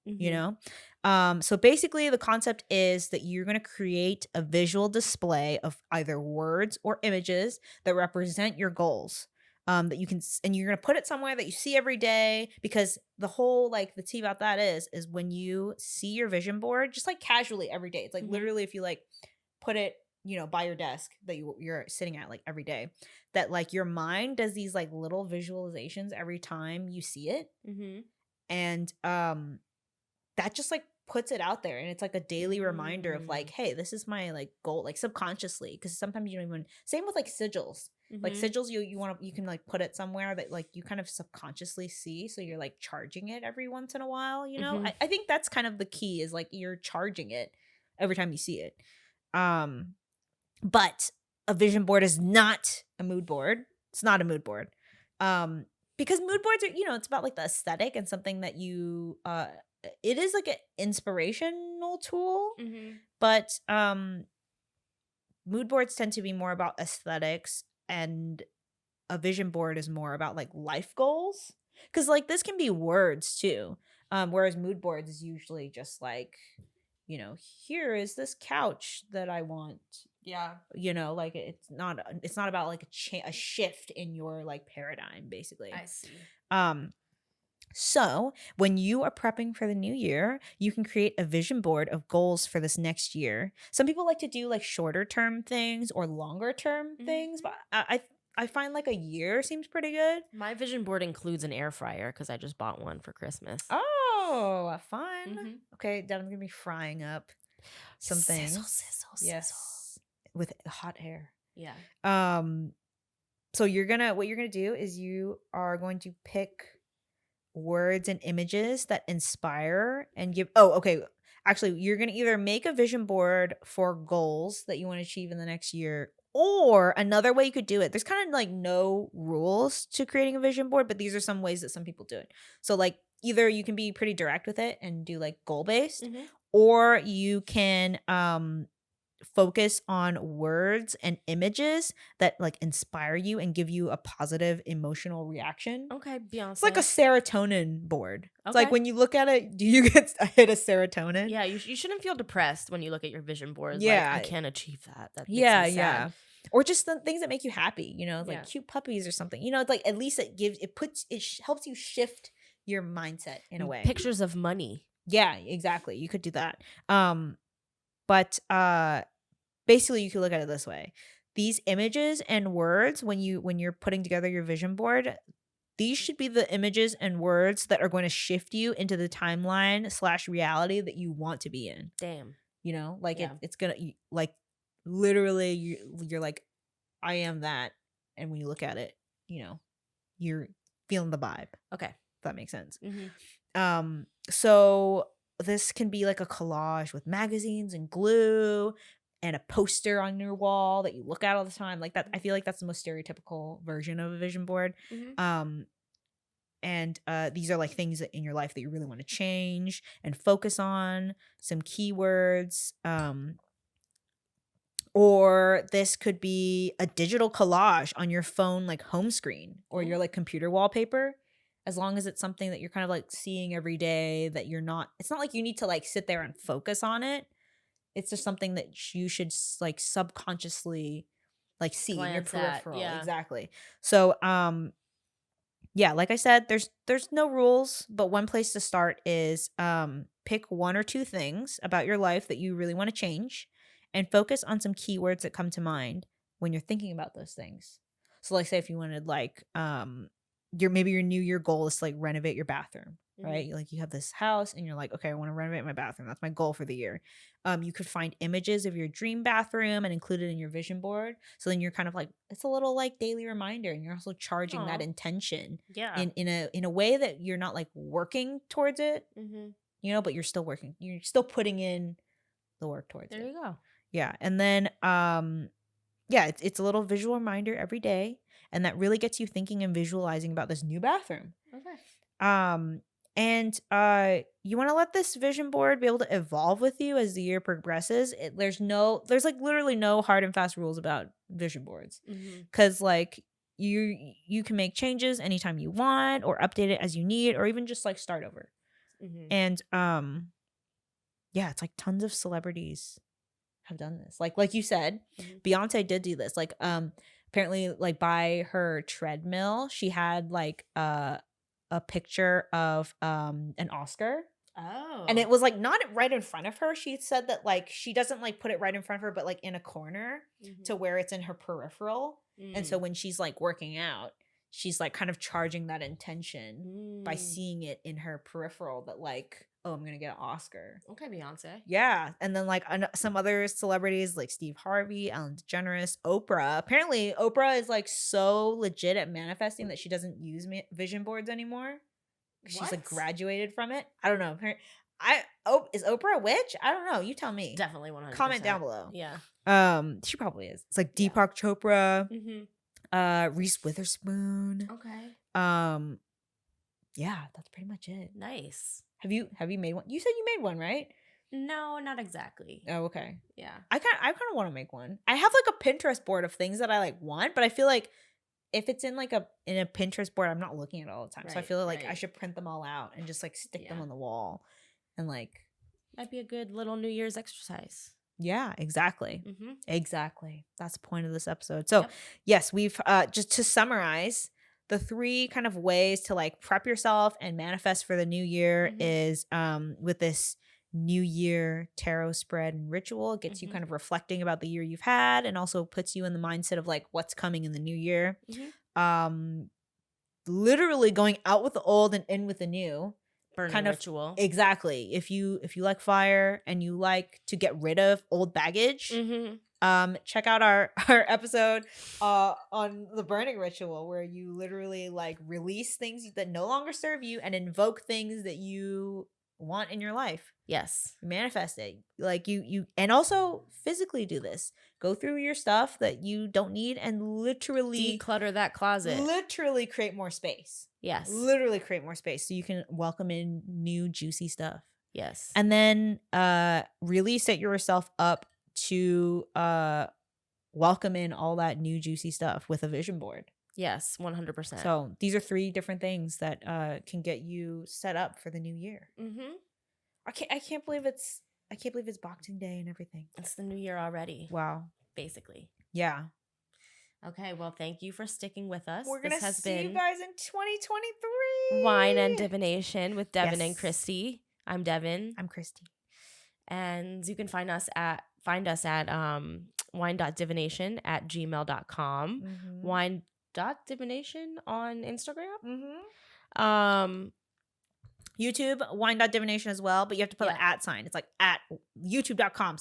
Speaker 1: so basically the concept is that you're going to create a visual display of either words or images that represent your goals, that you can, and you're going to put it somewhere that you see every day, because the whole like the tea about that is when you see your vision board just like casually every day, it's like literally if you like put it by your desk that you're sitting at like every day, that like your mind does these like little visualizations every time you see it. And that just like puts it out there, and it's like a daily reminder of like, hey, this is my like goal, like subconsciously, because sometimes you don't even, same with like sigils. Like sigils, you can like put it somewhere that like you kind of subconsciously see, so you're like charging it every once in a while, you know. I think that's kind of the key, is like you're charging it every time you see it. But a vision board is not a mood board. It's not a mood board. Because mood boards are, it's about like the aesthetic and something that you it is like an inspirational tool. But mood boards tend to be more about aesthetics, and a vision board is more about like life goals. Because like this can be words too. Whereas mood boards is usually just like, here is this couch that I want.
Speaker 2: Yeah.
Speaker 1: Like it's not about like a shift in your like paradigm, basically.
Speaker 2: I see.
Speaker 1: So when you are prepping for the new year, you can create a vision board of goals for this next year. Some people like to do like shorter term things or longer term things, but I find like a year seems pretty good.
Speaker 2: My vision board includes an air fryer because I just bought one for Christmas.
Speaker 1: Oh, fun. Okay, Devin's gonna be frying up something.
Speaker 2: Sizzle.
Speaker 1: Yes, with hot air.
Speaker 2: Yeah.
Speaker 1: So what you're gonna do is you are going to pick words and images that inspire and give. Oh, okay. Actually, you're gonna either make a vision board for goals that you want to achieve in the next year, or another way you could do it. There's kind of like no rules to creating a vision board, but these are some ways that some people do it. So like either you can be pretty direct with it and do like goal based, or you can focus on words and images that like inspire you and give you a positive emotional reaction.
Speaker 2: Okay, Beyonce.
Speaker 1: It's like a serotonin board. Okay. It's like when you look at it, do you get a hit of serotonin?
Speaker 2: Yeah, you shouldn't feel depressed when you look at your vision board. Yeah, like, I can't achieve that. That makes me sad.
Speaker 1: Or just the things that make you happy, like cute puppies or something. It's like at least it helps you shift your mindset in a way.
Speaker 2: Pictures of money.
Speaker 1: Yeah, exactly. You could do that. But basically you could look at it this way. These images and words, when you're putting together your vision board, these should be the images and words that are going to shift you into the timeline / reality that you want to be in.
Speaker 2: Damn.
Speaker 1: It's gonna, like, literally you're like, I am that. And when you look at it, you're feeling the vibe.
Speaker 2: Okay.
Speaker 1: If that makes sense. So this can be like a collage with magazines and glue and a poster on your wall that you look at all the time. Like that, I feel like that's the most stereotypical version of a vision board. And these are like things that in your life that you really want to change and focus on, some keywords. Or this could be a digital collage on your phone, like home screen, or your like computer wallpaper. As long as it's something that you're kind of like seeing every day, that it's not like you need to like sit there and focus on it. It's just something that you should like subconsciously like see in your peripheral. Yeah. Exactly. So, like I said, there's no rules, but one place to start is pick one or two things about your life that you really want to change and focus on some keywords that come to mind when you're thinking about those things. So like say if you wanted like your New Year goal is to like renovate your bathroom, right? Like you have this house and you're like, okay, I want to renovate my bathroom. That's my goal for the year. You could find images of your dream bathroom and include it in your vision board. So then you're kind of like, it's a little like daily reminder, and you're also charging that intention in a way that you're not like working towards it, but you're still working. You're still putting in the work towards it.
Speaker 2: There you go.
Speaker 1: Yeah. And then, it's a little visual reminder every day. And that really gets you thinking and visualizing about this new bathroom. Okay. And you want to let this vision board be able to evolve with you as the year progresses. There's like literally no hard and fast rules about vision boards. Because like you can make changes anytime you want, or update it as you need, or even just like start over. And it's like tons of celebrities have done this. Like you said, Beyonce did do this. Like apparently like by her treadmill, she had like a picture of an Oscar. Oh. And it was like not right in front of her. She said that like she doesn't like put it right in front of her, but like in a corner to where it's in her peripheral. And so when she's like working out, she's like kind of charging that intention by seeing it in her peripheral, that like, oh, I'm gonna get an Oscar.
Speaker 2: Okay, Beyonce.
Speaker 1: Yeah, and then like some other celebrities like Steve Harvey, Ellen DeGeneres, Oprah. Apparently, Oprah is like so legit at manifesting that she doesn't use vision boards anymore. She's like graduated from it. I don't know. Is Oprah a witch? I don't know. You tell me.
Speaker 2: Definitely 100%.
Speaker 1: Comment down below.
Speaker 2: Yeah.
Speaker 1: She probably is. It's like Deepak Chopra, Reese Witherspoon.
Speaker 2: Okay.
Speaker 1: Yeah, that's pretty much it.
Speaker 2: Nice.
Speaker 1: Have you made one? You said you made one, right?
Speaker 2: No, not exactly.
Speaker 1: Oh, okay.
Speaker 2: Yeah.
Speaker 1: I kind of want to make one. I have like a Pinterest board of things that I like want, but I feel like if it's in a Pinterest board, I'm not looking at it all the time. So I feel like I should print them all out and just like stick them on the wall, and like
Speaker 2: that'd be a good little New Year's exercise.
Speaker 1: Yeah, exactly. Exactly. That's the point of this episode. So yes, we've just to summarize, the 3 kind of ways to like prep yourself and manifest for the new year is with this New Year tarot spread and ritual. It gets you kind of reflecting about the year you've had, and also puts you in the mindset of like what's coming in the new year. Literally going out with the old and in with the new.
Speaker 2: Burning
Speaker 1: kind of
Speaker 2: ritual.
Speaker 1: Exactly. If you like fire and you like to get rid of old baggage, check out our episode on the burning ritual, where you literally like release things that no longer serve you and invoke things that you want in your life.
Speaker 2: Yes.
Speaker 1: Manifest it. Like you and also physically do this. Go through your stuff that you don't need and literally
Speaker 2: declutter that closet.
Speaker 1: Literally create more space.
Speaker 2: Yes.
Speaker 1: Literally create more space so you can welcome in new juicy stuff.
Speaker 2: Yes.
Speaker 1: And then really set yourself up to welcome in all that new juicy stuff with a vision board.
Speaker 2: Yes, 100%.
Speaker 1: So these are 3 different things that can get you set up for the new year. I can't believe it's Boxing Day and everything.
Speaker 2: It's the new year already.
Speaker 1: Wow.
Speaker 2: Basically.
Speaker 1: Yeah.
Speaker 2: Okay, well, thank you for sticking with us.
Speaker 1: We're going to see you guys in 2023.
Speaker 2: Wine and Divination with Devin and Kristi. I'm Devin.
Speaker 1: I'm Kristi.
Speaker 2: And you can find us at wine.divination@gmail.com. Wine.divination on Instagram.
Speaker 1: YouTube, wine.divination as well, but you have to put an @ sign. It's like at youtube.com/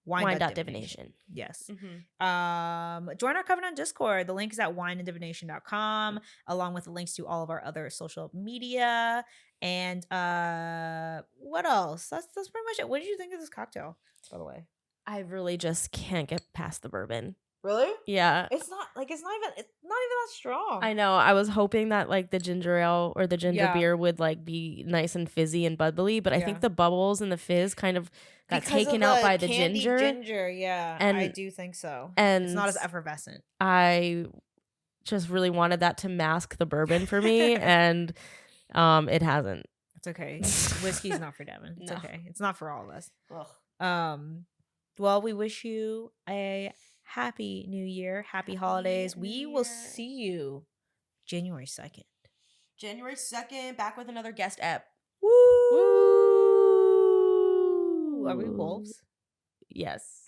Speaker 1: @wine.divination. Yes. Join our Covenant Discord. The link is at wineanddivination.com, along with the links to all of our other social media. And what else? That's pretty much it. What did you think of this cocktail, by the way?
Speaker 2: I really just can't get past the bourbon.
Speaker 1: Really?
Speaker 2: Yeah.
Speaker 1: It's not even that strong.
Speaker 2: I know. I was hoping that like the ginger ale or the ginger beer would like be nice and fizzy and bubbly, but I think the bubbles and the fizz kind of got taken out by the ginger.
Speaker 1: And I do think so.
Speaker 2: And
Speaker 1: it's not as effervescent.
Speaker 2: I just really wanted that to mask the bourbon for me, and it hasn't.
Speaker 1: It's okay. Whiskey's not for Devin. It's okay. It's not for all of us.
Speaker 2: Ugh.
Speaker 1: Well, we wish you a happy new year, happy holidays. We will see you January 2nd.
Speaker 2: January 2nd, back with another guest ep.
Speaker 1: Woo! Are we wolves?
Speaker 2: Yes.